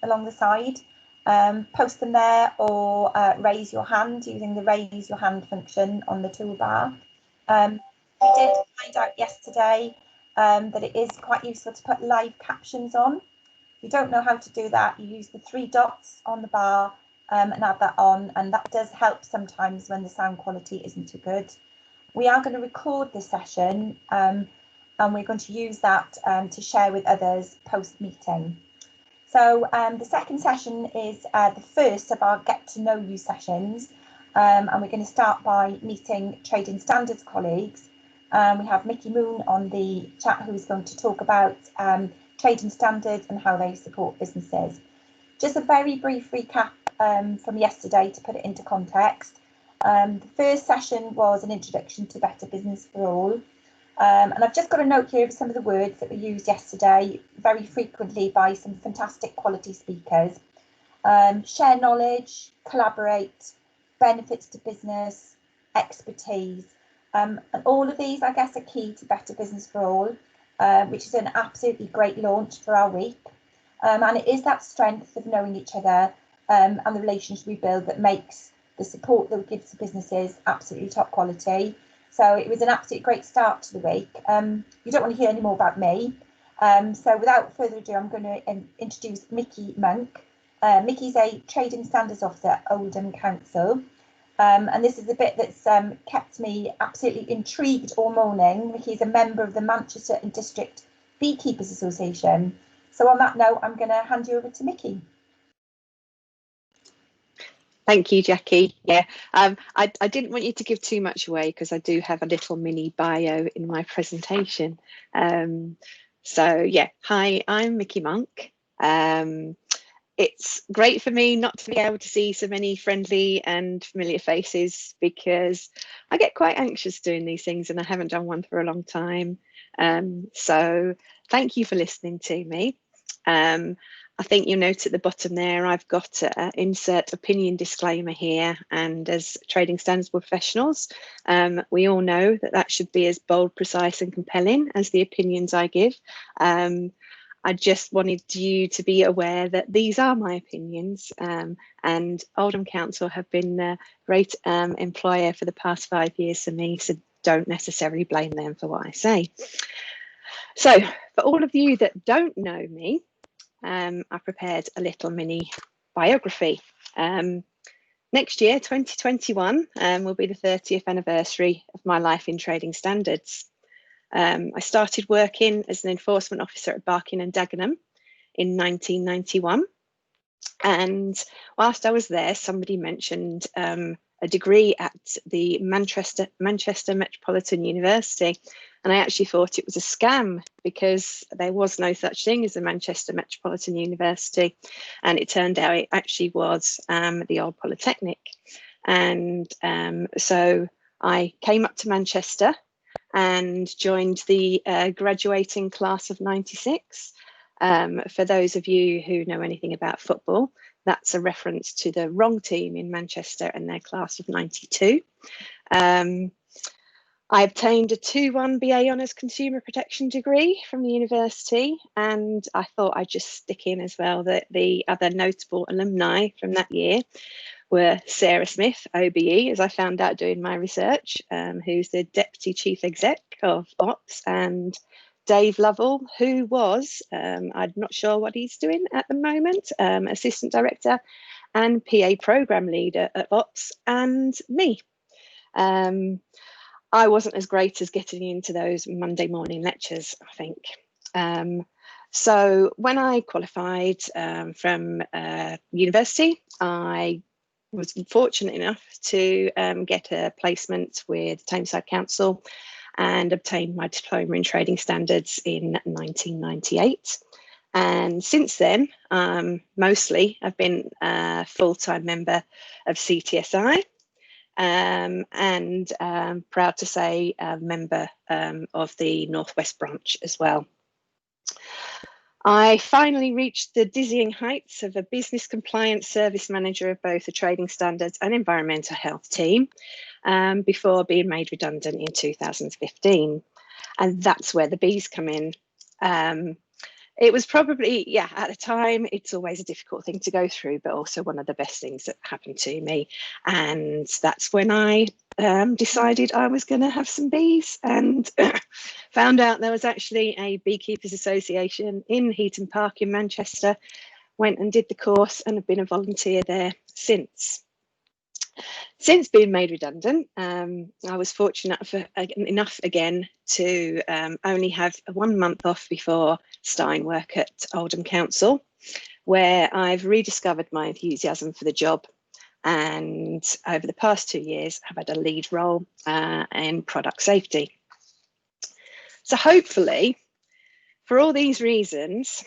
along the side. Post them there, or raise your hand using the raise your hand function on the toolbar. We did find out yesterday that it is quite useful to put live captions on. If you don't know how to do that, you use the 3 dots on the bar and add that on, and that does help sometimes when the sound quality isn't too good. We are going to record this session and we're going to use that to share with others post-meeting. So the second session is the first of our Get to Know You sessions, and we're going to start by meeting Trading Standards colleagues. We have Mickey Moon on the chat, who's going to talk about trading standards and how they support businesses. Just a very brief recap from yesterday to put it into context. The first session was an introduction to Better Business for All. And I've just got a note here of some of the words that were used yesterday very frequently by some fantastic quality speakers. Share knowledge, collaborate, benefits to business, expertise. And all of these, I guess, are key to Better Business for All, which is an absolutely great launch for our week. And it is that strength of knowing each other and the relationship we build that makes the support that we give to businesses absolutely top quality. So it was an absolutely great start to the week. You don't want to hear any more about me. So without further ado, I'm going to introduce Mickey Monk. Mickey's a Trading Standards Officer at Oldham Council. And this is the bit that's kept me absolutely intrigued all morning. Mickey's a member of the Manchester and District Beekeepers Association. So on that note, I'm going to hand you over to Mickey. Thank you, Jackie. Yeah, I didn't want you to give too much away because I do have a little mini bio in my presentation. So yeah, hi, I'm Mickey Monk. It's great for me not to be able to see so many friendly and familiar faces because I get quite anxious doing these things and I haven't done one for a long time. So thank you for listening to me. I think you'll note at the bottom there, I've got insert opinion disclaimer here. And as trading standards professionals, we all know that that should be as bold, precise and compelling as the opinions I give. I just wanted you to be aware that these are my opinions, and Oldham Council have been a great employer for the past 5 years for me, so don't necessarily blame them for what I say. So for all of you that don't know me, I prepared a little mini biography. Next year, 2021, will be the 30th anniversary of my life in trading standards. I started working as an enforcement officer at Barking and Dagenham in 1991. And whilst I was there, somebody mentioned a degree at the Manchester Metropolitan University. And I actually thought it was a scam because there was no such thing as the Manchester Metropolitan University. And it turned out it actually was the old Polytechnic. And so I came up to Manchester and joined the graduating class of 96. For those of you who know anything about football, that's a reference to the wrong team in Manchester and their class of 92. I obtained a 2-1 BA Honours Consumer Protection degree from the university, and I thought I'd just stick in as well that the other notable alumni from that year were Sarah Smith, OBE, as I found out doing my research, who's the Deputy Chief Exec of Ops, and Dave Lovell, who was, I'm not sure what he's doing at the moment, Assistant Director and PA Programme Leader at Ops, and me. I wasn't as great as getting into those Monday morning lectures, I think. So when I qualified from university, I was fortunate enough to get a placement with Tameside Council and obtained my diploma in trading standards in 1998. And since then, mostly I've been a full-time member of CTSI. And proud to say a member of the Northwest branch as well. I finally reached the dizzying heights of a business compliance service manager of both the trading standards and environmental health team before being made redundant in 2015. And that's where the bees come in. it was probably, yeah, at the time, it's always a difficult thing to go through, but also one of the best things that happened to me. And that's when I decided I was going to have some bees, and found out there was actually a Beekeepers Association in Heaton Park in Manchester. Went and did the course and have been a volunteer there since. Since being made redundant, I was fortunate enough again to only have 1 month off before starting work at Oldham Council, where I've rediscovered my enthusiasm for the job, and over the past 2 years have had a lead role in product safety. So hopefully, for all these reasons,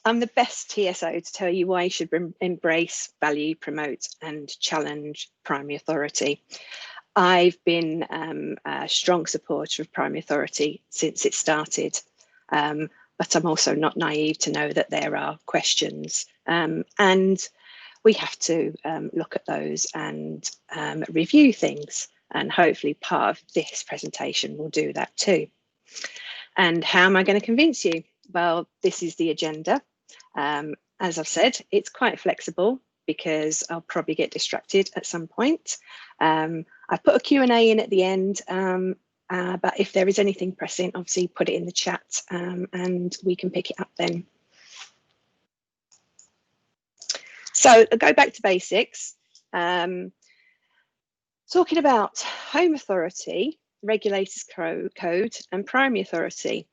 I'm the best TSO to tell you why you should embrace, value, promote and challenge primary authority. I've been a strong supporter of primary authority since it started, but I'm also not naive to know that there are questions, and we have to look at those and review things, and hopefully part of this presentation will do that too. And how am I going to convince you? Well, this is the agenda. As I've said, it's quite flexible because I'll probably get distracted at some point. I put a Q&A in at the end, but if there is anything pressing, obviously put it in the chat and we can pick it up then. So I'll go back to basics. Talking about Home Authority, Regulators Code and Primary Authority.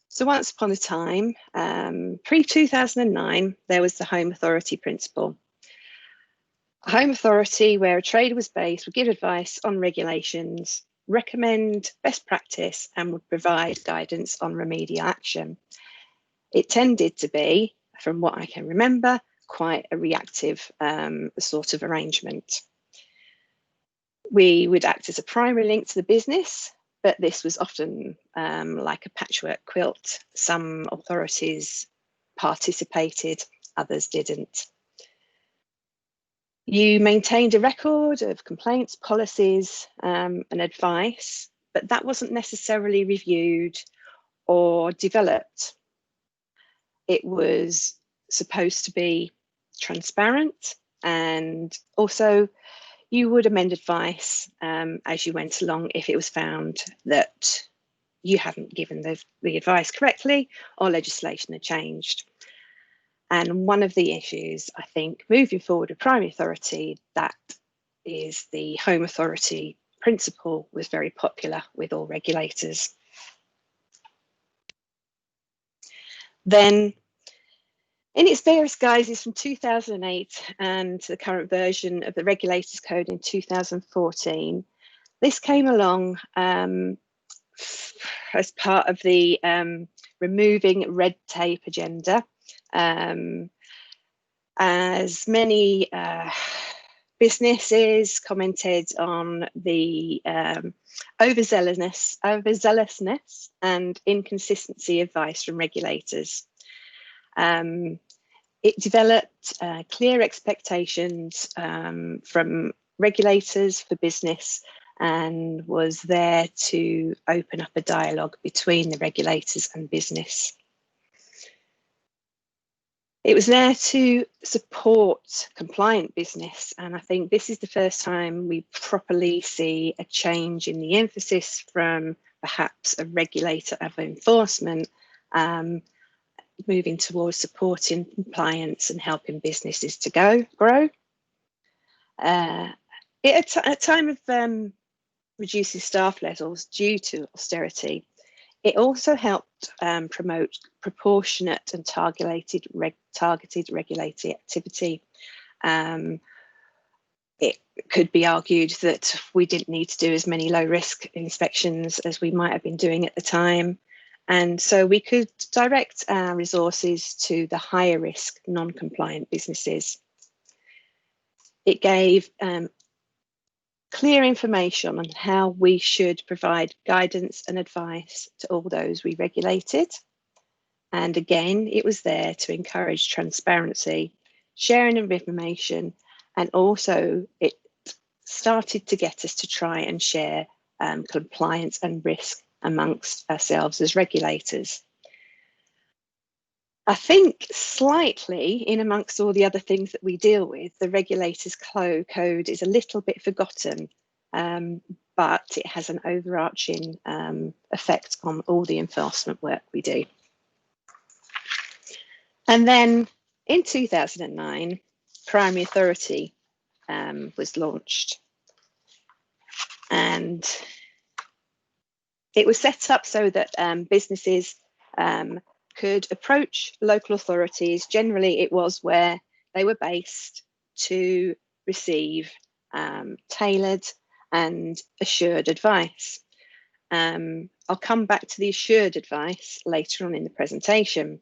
So once upon a time, pre-2009, there was the Home Authority principle. A Home Authority where a trader was based would give advice on regulations, recommend best practice and would provide guidance on remedial action. It tended to be, from what I can remember, quite a reactive sort of arrangement. We would act as a primary link to the business, but this was often like a patchwork quilt. Some authorities participated, others didn't. You maintained a record of complaints, policies, and advice, but that wasn't necessarily reviewed or developed. It was supposed to be transparent, and also you would amend advice as you went along if it was found that you hadn't given the advice correctly or legislation had changed. And one of the issues, I think, moving forward with primary authority, that is the Home Authority principle was very popular with all regulators. Then, in its various guises from 2008 and the current version of the Regulators Code in 2014, this came along as part of the removing red tape agenda. As many businesses commented on the overzealousness and inconsistency advice from regulators. It developed clear expectations from regulators for business and was there to open up a dialogue between the regulators and business. It was there to support compliant business, and I think this is the first time we properly see a change in the emphasis from perhaps a regulator of enforcement moving towards supporting compliance and helping businesses to grow. At a time of reducing staff levels due to austerity, it also helped promote proportionate and targeted regulatory activity. It could be argued that we didn't need to do as many low-risk inspections as we might have been doing at the time. And so we could direct our resources to the higher risk non-compliant businesses. It gave clear information on how we should provide guidance and advice to all those we regulated. And again, it was there to encourage transparency, sharing of information, and also it started to get us to try and share compliance and risk amongst ourselves as regulators. I think slightly in amongst all the other things that we deal with, the Regulators Code is a little bit forgotten, but it has an overarching effect on all the enforcement work we do. And then in 2009, Primary Authority was launched. And it was set up so that businesses could approach local authorities. Generally, it was where they were based, to receive tailored and assured advice. I'll come back to the assured advice later on in the presentation.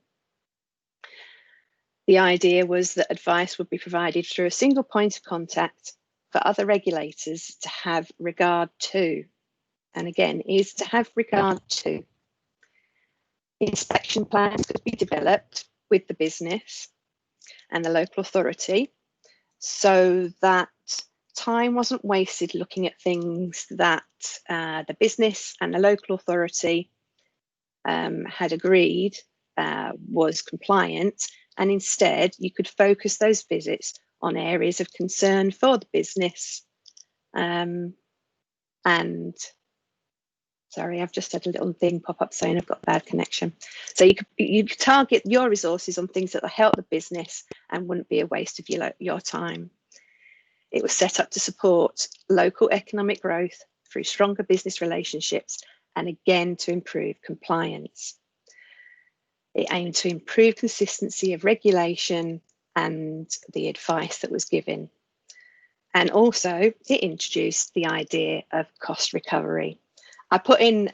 The idea was that advice would be provided through a single point of contact for other regulators to have regard to. And again, is to have regard to. Inspection plans could be developed with the business and the local authority so that time wasn't wasted looking at things that the business and the local authority had agreed was compliant, and instead you could focus those visits on areas of concern for the business. And sorry, I've just had a little thing pop up saying I've got bad connection. So you could target your resources on things that will help the business and wouldn't be a waste of your time. It was set up to support local economic growth through stronger business relationships and again to improve compliance. It aimed to improve consistency of regulation and the advice that was given. And also it introduced the idea of cost recovery. I put in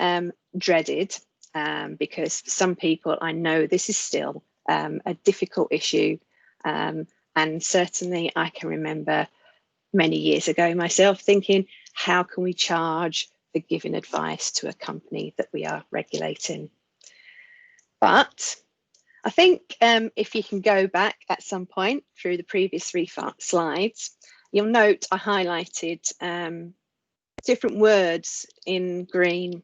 dreaded because for some people, I know this is still a difficult issue. And certainly I can remember many years ago myself thinking, how can we charge for giving advice to a company that we are regulating? But I think if you can go back at some point through the previous 3 slides, you'll note I highlighted different words in green.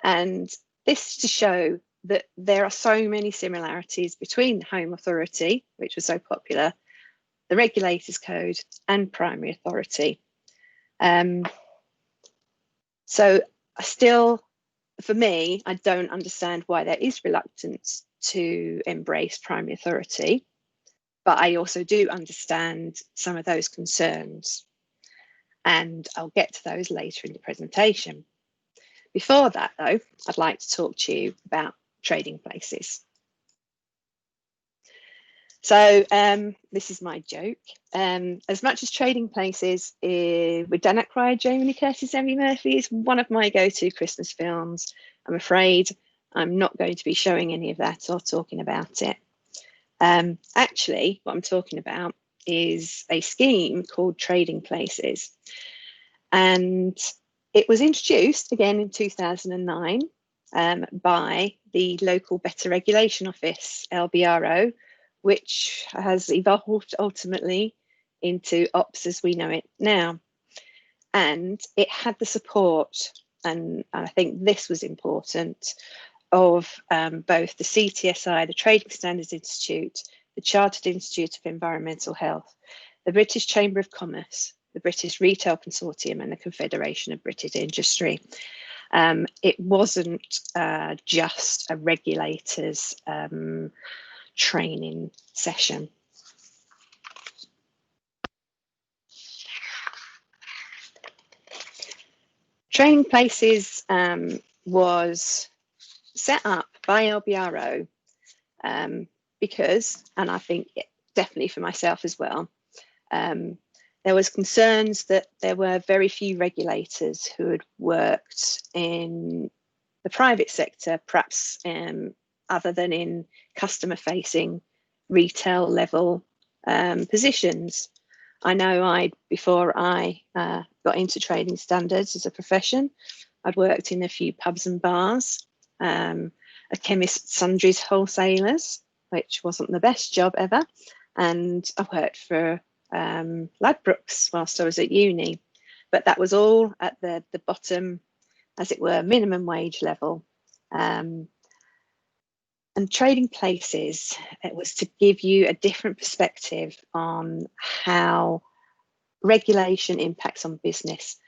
And this to show that there are so many similarities between the Home Authority, which was so popular, the Regulators Code and Primary Authority. So for me, I don't understand why there is reluctance to embrace Primary Authority, but I also do understand some of those concerns. And I'll get to those later in the presentation. Before that, though, I'd like to talk to you about trading places. So this is my joke. As much as Trading Places with Dan Aykroyd, Jamie Lee Curtis, Emmy Murphy is one of my go-to Christmas films, I'm afraid I'm not going to be showing any of that or talking about it. Actually, what I'm talking about is a scheme called Trading Places. And it was introduced again in 2009 by the local Better Regulation Office, LBRO, which has evolved ultimately into OPS as we know it now. And it had the support, and I think this was important, of both the CTSI, the Trading Standards Institute, the Chartered Institute of Environmental Health, the British Chamber of Commerce, the British Retail Consortium and the Confederation of British Industry. It wasn't just a regulator's training session. Trading Places was set up by LBRO because, and I think definitely for myself as well, there was concerns that there were very few regulators who had worked in the private sector, perhaps other than in customer-facing retail level positions. I know before I got into trading standards as a profession, I'd worked in a few pubs and bars, a chemist sundries wholesalers, which wasn't the best job ever, and I worked for Ladbrokes whilst I was at uni, but that was all at the bottom, as it were, minimum wage level. And And Trading Places, it was to give you a different perspective on how regulation impacts on business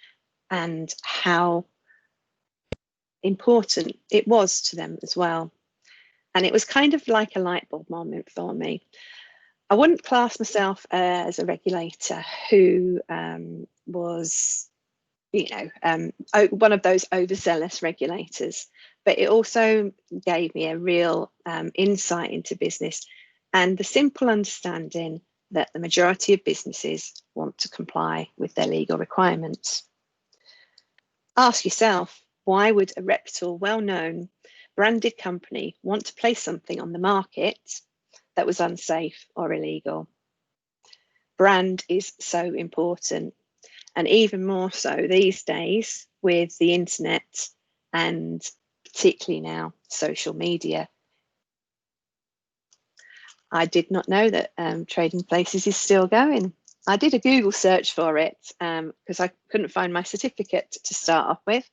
and how important it was to them as well. And it was kind of like a light bulb moment for me. I wouldn't class myself as a regulator who was, one of those overzealous regulators, but it also gave me a real insight into business and the simple understanding that the majority of businesses want to comply with their legal requirements. Ask yourself, why would a reputable, well-known, branded company want to place something on the market that was unsafe or illegal? Brand is so important, and even more so these days with the internet and particularly now social media. I did not know that Trading Places is still going. I did a Google search for it because I couldn't find my certificate to start off with.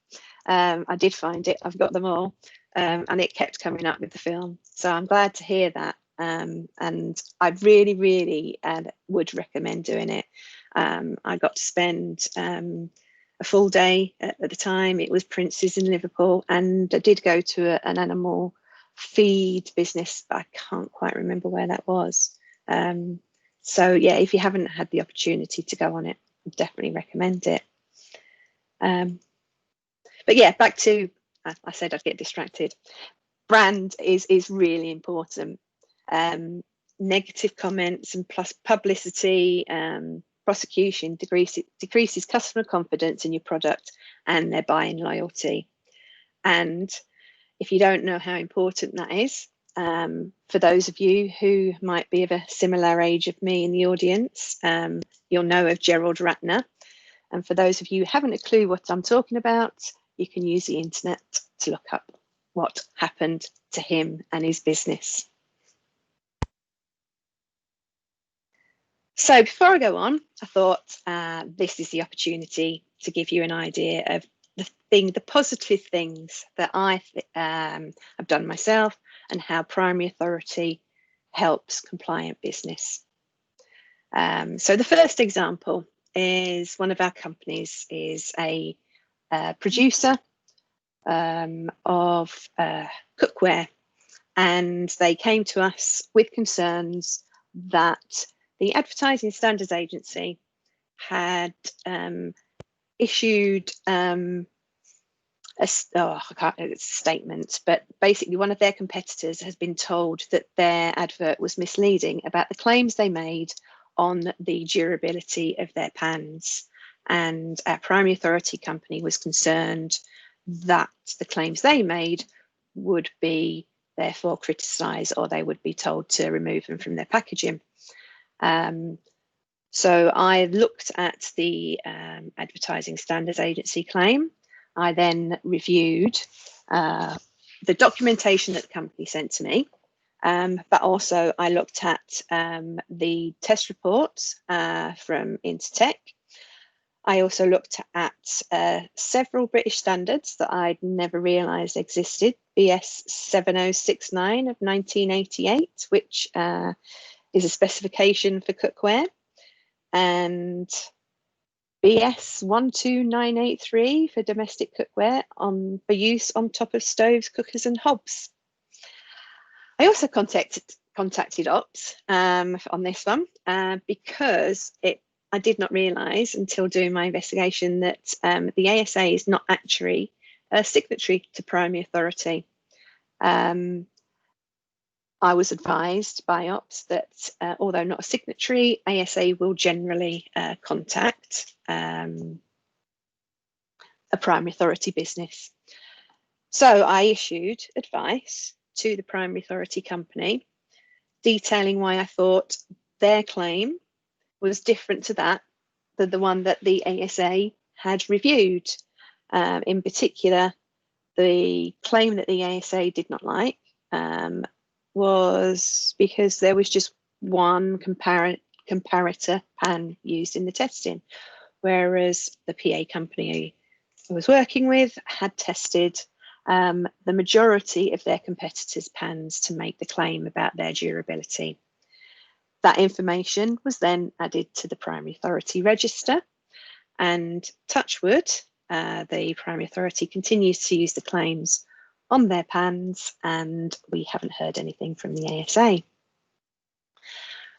I did find it, I've got them all, and it kept coming up with the film. So I'm glad to hear that. And I really, really would recommend doing it. I got to spend a full day at the time. It was Prince's in Liverpool, and I did go to an animal feed business, but I can't quite remember where that was. So yeah, if you haven't had the opportunity to go on it, I definitely recommend it. But yeah, back to, I said I'd get distracted. Brand is really important. Negative comments and plus publicity, prosecution decreases customer confidence in your product and their buying loyalty. And if you don't know how important that is, for those of you who might be of a similar age of me in the audience, you'll know of Gerald Ratner. And for those of you who haven't a clue what I'm talking about, you can use the internet to look up what happened to him and his business. So before I go on, I thought this is the opportunity to give you an idea of the positive things that I've done myself and how primary authority helps compliant business. So the first example is one of our companies is a producer of cookware, and they came to us with concerns that the Advertising Standards Agency had issued a statement, but basically one of their competitors has been told that their advert was misleading about the claims they made on the durability of their pans. And our primary authority company was concerned that the claims they made would be therefore criticised, or they would be told to remove them from their packaging. So I looked at the Advertising Standards Agency claim. I then reviewed the documentation that the company sent to me, but also I looked at the test reports from Intertech. I also looked at several British standards that I'd never realised existed. BS 7069 of 1988, which is a specification for cookware, and BS 12983 for domestic cookware for use on top of stoves, cookers and hobs. I also contacted Ops on this one because I did not realise until doing my investigation that the ASA is not actually a signatory to primary authority. I was advised by Ops that although not a signatory, ASA will generally contact a primary authority business. So I issued advice to the primary authority company detailing why I thought their claim was different to than the one that the ASA had reviewed. In particular, the claim that the ASA did not like was because there was just one comparator pan used in the testing, whereas the PA company I was working with had tested the majority of their competitors' pans to make the claim about their durability. That information was then added to the Primary Authority register, and touch wood, the Primary Authority continues to use the claims on their pans, and we haven't heard anything from the ASA.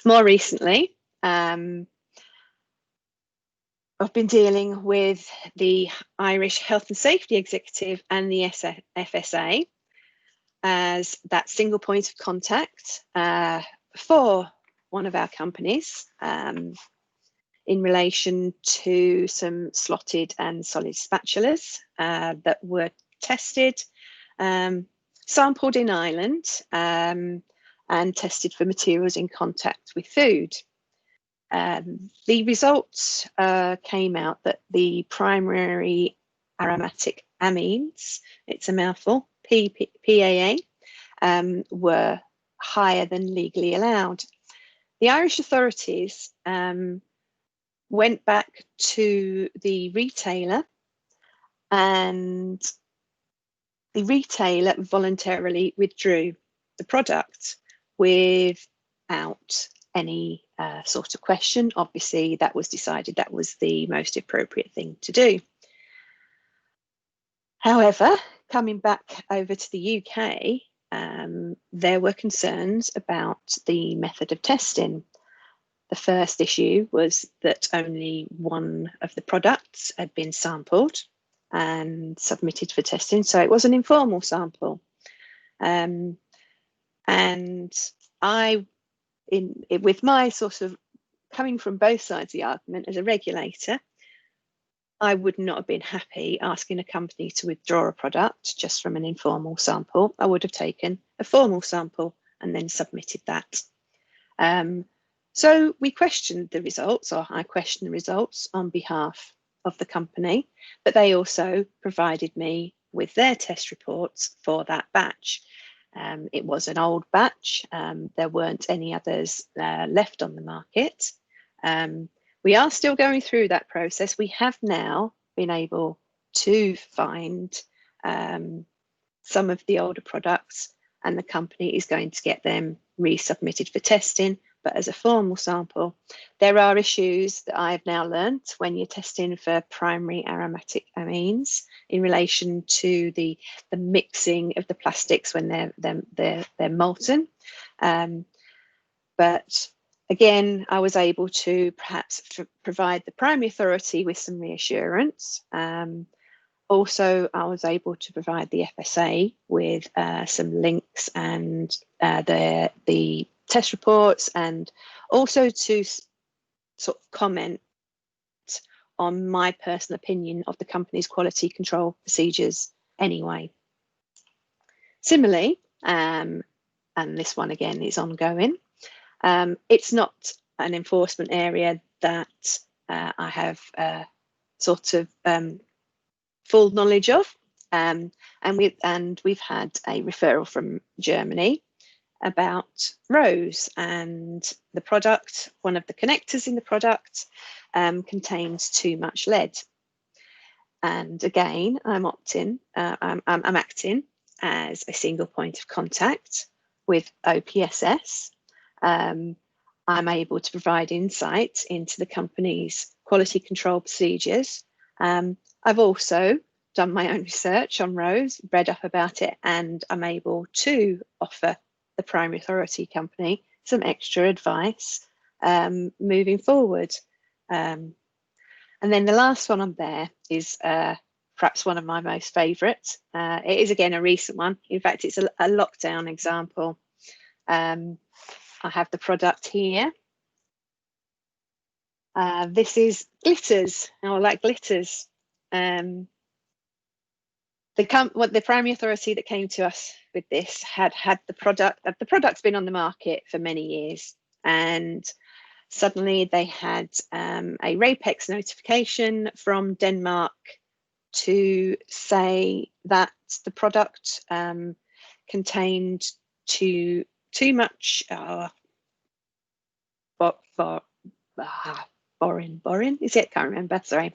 More recently, I've been dealing with the Irish Health and Safety Executive and the FSA as that single point of contact for one of our companies in relation to some slotted and solid spatulas that were tested, sampled in Ireland, and tested for materials in contact with food. The results came out that the primary aromatic amines, it's a mouthful, PAA, were higher than legally allowed. The Irish authorities went back to the retailer, and the retailer voluntarily withdrew the product without any sort of question. Obviously, that was decided that was the most appropriate thing to do. However, coming back over to the UK, there were concerns about the method of testing. The first issue was that only one of the products had been sampled and submitted for testing, so it was an informal sample. And I, with my sort of coming from both sides of the argument as a regulator, I would not have been happy asking a company to withdraw a product just from an informal sample. I would have taken a formal sample and then submitted that. So we questioned the results, or I questioned the results on behalf of the company, but they also provided me with their test reports for that batch. It was an old batch. There weren't any others left on the market. We are still going through that process. We have now been able to find some of the older products, and the company is going to get them resubmitted for testing, but as a formal sample. There are issues that I have now learnt when you're testing for primary aromatic amines in relation to the mixing of the plastics when they're molten. But again, I was able to perhaps provide the Primary Authority with some reassurance. Also, I was able to provide the FSA with some links and the test reports, and also to sort of comment on my personal opinion of the company's quality control procedures anyway. Similarly, and this one again is ongoing, it's not an enforcement area that I have sort of full knowledge of, and we've had a referral from Germany about Rose, and the product, one of the connectors in the product contains too much lead. And again, I'm acting as a single point of contact with OPSS. I'm able to provide insight into the company's quality control procedures. I've also done my own research on Rose, read up about it, and I'm able to offer the Primary Authority company some extra advice moving forward. And then the last one on there is perhaps one of my most favourite. It is again a recent one. In fact, it's a lockdown example. I have the product here. This is glitters. I like glitters. The Primary Authority that came to us with this had the product. The product's been on the market for many years, and suddenly they had a RAPEX notification from Denmark to say that the product contained too much borin, is it? Can't remember, sorry.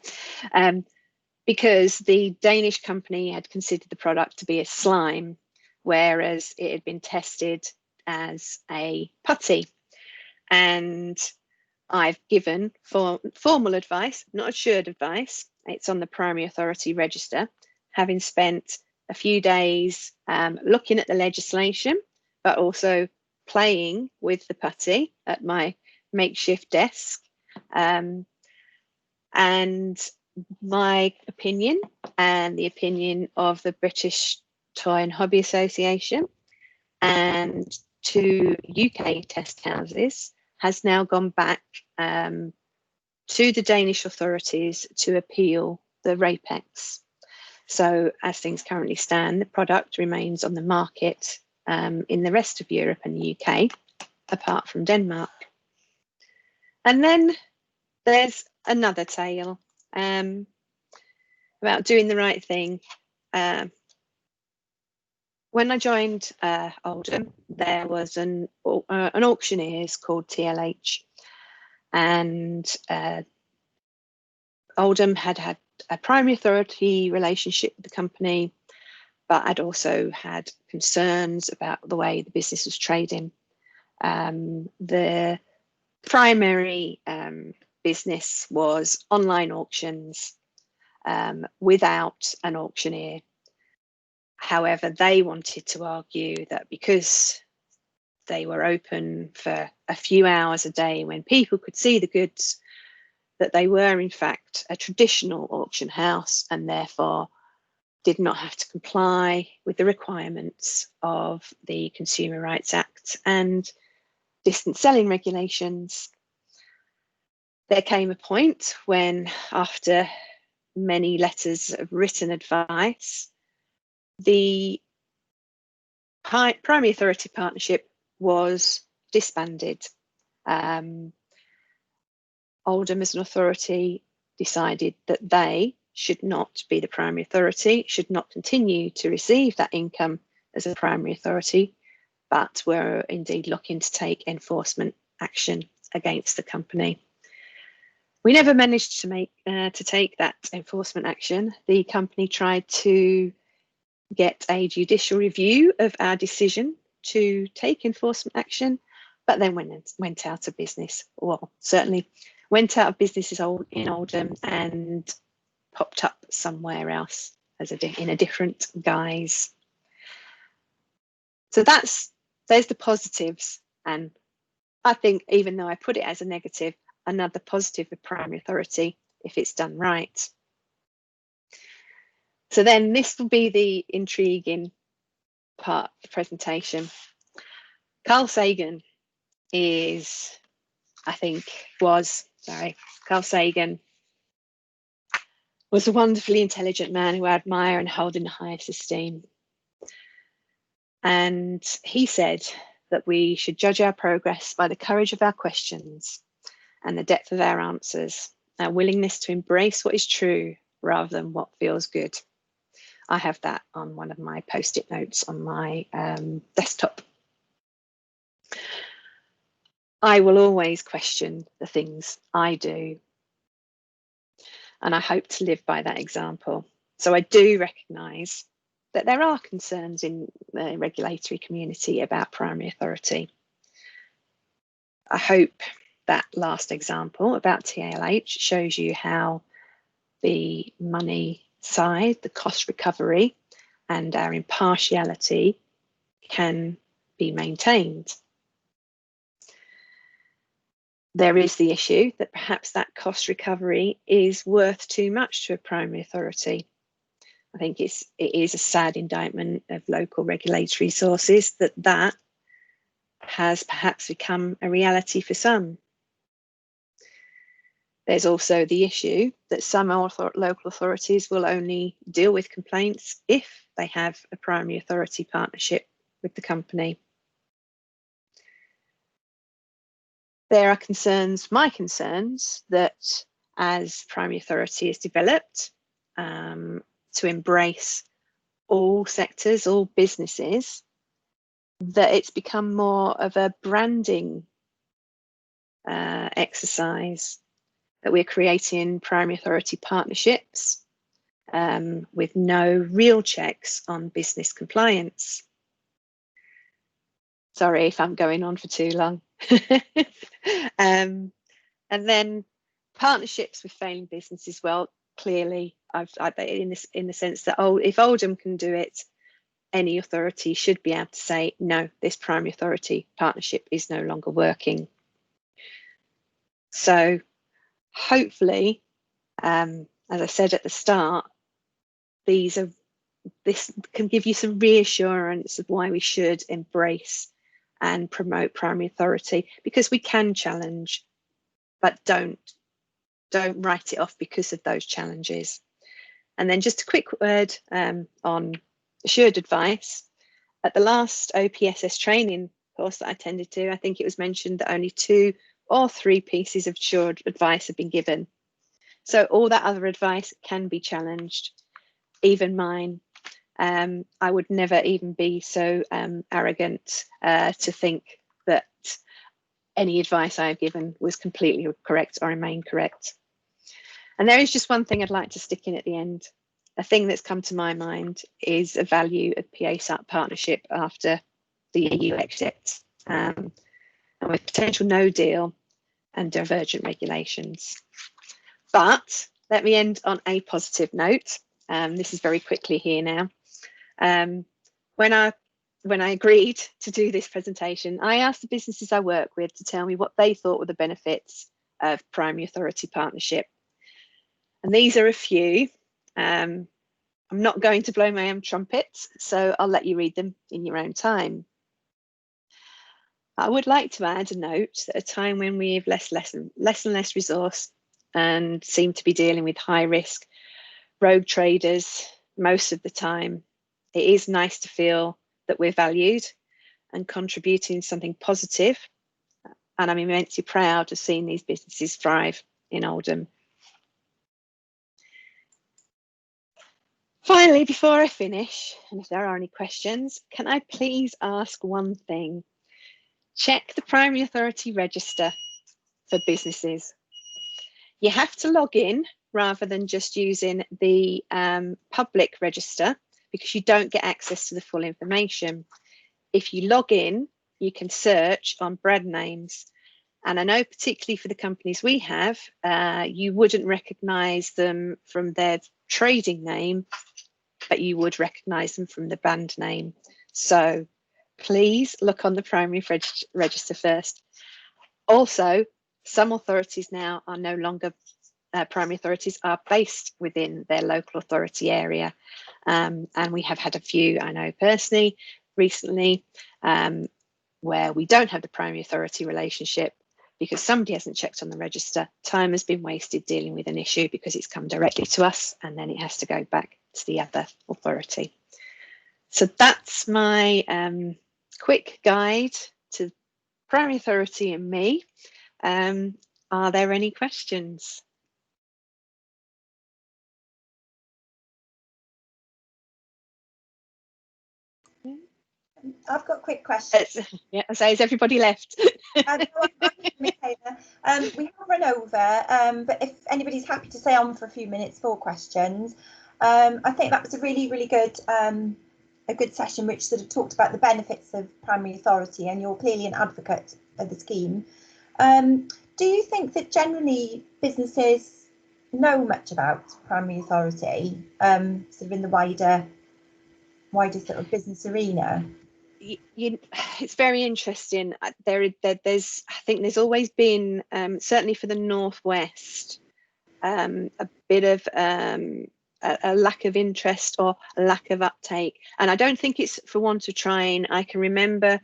because the Danish company had considered the product to be a slime, whereas it had been tested as a putty. And I've given formal advice, not assured advice. It's on the Primary Authority Register, having spent a few days looking at the legislation, but also playing with the putty at my makeshift desk. And my opinion and the opinion of the British Toy and Hobby Association and 2 UK test houses has now gone back to the Danish authorities to appeal the Rapex. So as things currently stand, the product remains on the market in the rest of Europe and the UK, apart from Denmark. And then there's another tale about doing the right thing. When I joined Oldham, there was an auctioneers called TLH, and Oldham had had a primary authority relationship with the company, but I'd also had concerns about the way the business was trading. The primary business was online auctions without an auctioneer. However, they wanted to argue that because they were open for a few hours a day when people could see the goods, that they were in fact a traditional auction house and therefore did not have to comply with the requirements of the Consumer Rights Act and distance selling regulations. There came a point when, after many letters of written advice, the Primary Authority Partnership was disbanded. Oldham as an authority decided that they should not be the primary authority, should not continue to receive that income as a primary authority, but were indeed looking to take enforcement action against the company. We never managed to take that enforcement action. The company tried to get a judicial review of our decision to take enforcement action, but then went out of business. Well, certainly went out of business in Oldham and popped up somewhere else in a different guise. So there's the positives, and I think even though I put it as a negative, another positive of primary authority if it's done right. So then this will be the intriguing part of the presentation. Carl Sagan Carl Sagan was a wonderfully intelligent man who I admire and hold in the highest esteem. And he said that we should judge our progress by the courage of our questions and the depth of our answers, our willingness to embrace what is true rather than what feels good. I have that on one of my post-it notes on my desktop. I will always question the things I do, and I hope to live by that example. So I do recognise that there are concerns in the regulatory community about primary authority. I hope that last example about TLH shows you how the money side, the cost recovery, and our impartiality can be maintained. There is the issue that perhaps that cost recovery is worth too much to a primary authority. I think it is a sad indictment of local regulatory sources that has perhaps become a reality for some. There's also the issue that some local authorities will only deal with complaints if they have a primary authority partnership with the company. There are my concerns, that as primary authority is developed to embrace all sectors, all businesses, that it's become more of a branding exercise, that we're creating primary authority partnerships with no real checks on business compliance. Sorry if I'm going on for too long. And then partnerships with failing businesses. Well, clearly, I've in the sense that if Oldham can do it, any authority should be able to say, no, this primary authority partnership is no longer working. So hopefully, as I said at the start, this can give you some reassurance of why we should embrace and promote primary authority, because we can challenge, but don't write it off because of those challenges. And then just a quick word on assured advice. At the last OPSS training course that I attended to, I think it was mentioned that only 2 or 3 pieces of assured advice have been given. So all that other advice can be challenged, even mine. I would never even be so arrogant to think that any advice I have given was completely correct or remained correct. And there is just one thing I'd like to stick in at the end. A thing that's come to my mind is a value of PASAP partnership after the EU exit, and with potential no deal and divergent regulations. But let me end on a positive note. This is very quickly here now. When I agreed to do this presentation, I asked the businesses I work with to tell me what they thought were the benefits of primary authority partnership. And these are a few. I'm not going to blow my own trumpet, so I'll let you read them in your own time. I would like to add a note at a time when we have less and less resource and seem to be dealing with high risk rogue traders most of the time. It is nice to feel that we're valued and contributing something positive, and I'm immensely proud of seeing these businesses thrive in Oldham. Finally, before I finish, and if there are any questions, can I please ask one thing? Check the Primary Authority Register for businesses. You have to log in rather than just using the public register, because you don't get access to the full information. If you log in, you can search on brand names. And I know particularly for the companies we have, you wouldn't recognise them from their trading name, but you would recognise them from the brand name. So please look on the primary register first. Also, some authorities now are no longer primary authorities, are based within their local authority area. And we have had a few, I know personally, recently, where we don't have the primary authority relationship because somebody hasn't checked on the register. Time has been wasted dealing with an issue because it's come directly to us and then it has to go back to the other authority. So that's my quick guide to primary authority and me. Are there any questions? I've got quick questions. Yeah, so has everybody left? Michaela. We have run over, but if anybody's happy to stay on for a few minutes for questions, I think that was a really, really good a good session, which sort of talked about the benefits of primary authority, and you're clearly an advocate of the scheme. Do you think that generally businesses know much about primary authority, sort of in the wider sort of business arena? It's very interesting. There's I think there's always been, certainly for the Northwest, a bit of a lack of interest or a lack of uptake. And I don't think it's for want of trying. I can remember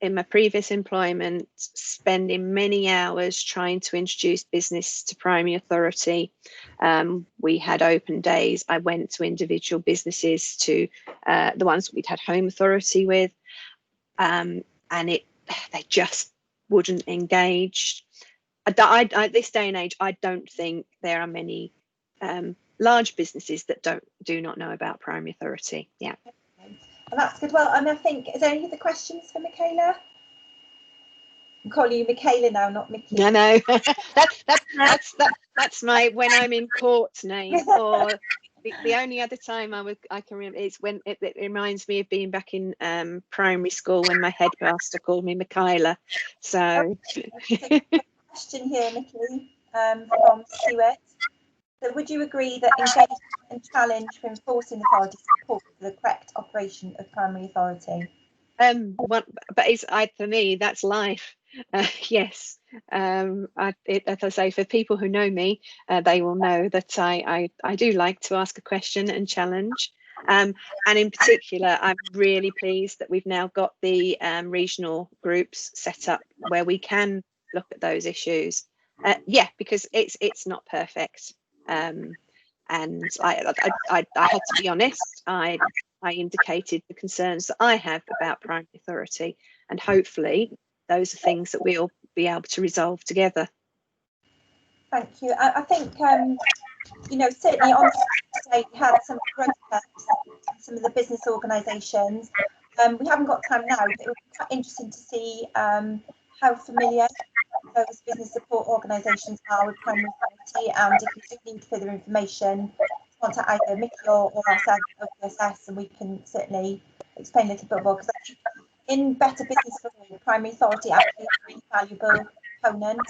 in my previous employment spending many hours trying to introduce business to primary authority. We had open days. I went to individual businesses, to the ones we'd had home authority with, and they just wouldn't engage. At this day and age, I don't think there are many large businesses that do not know about primary authority. Yeah. And that's good. Well, and I think, is there any other questions for Michaela? I'm calling you Michaela now, not Mickey. No, that's my when I'm in court name, or the only other time I can remember is when it reminds me of being back in primary school when my headmaster called me Michaela. So question here, Nikki, from Stuart. So would you agree that engagement and challenge for enforcing authority support for the correct operation of primary authority? But it's for me, that's life. Yes. As I say, for people who know me, they will know that I do like to ask a question and challenge. And in particular, I'm really pleased that we've now got the regional groups set up where we can look at those issues. Yeah, because it's not perfect. And I had to be honest. I indicated the concerns that I have about primary authority, and hopefully those are things that we'll be able to resolve together. Thank you. I think, you know, certainly on today we had some protests from some of the business organisations. We haven't got time now, but it would be quite interesting to see how familiar those business support organisations are with primary authority, and if you do need further information, contact either Mickey or ourselves at OPSS, and we can certainly explain a little bit more, because I think in Better Business for All, primary authority actually is a really valuable component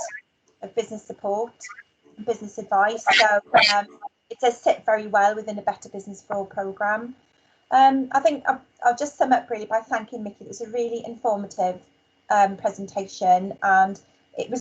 of business support and business advice. So it does sit very well within a Better Business for All programme. I think I'll just sum up really by thanking Mickey. It was a really informative presentation, and it was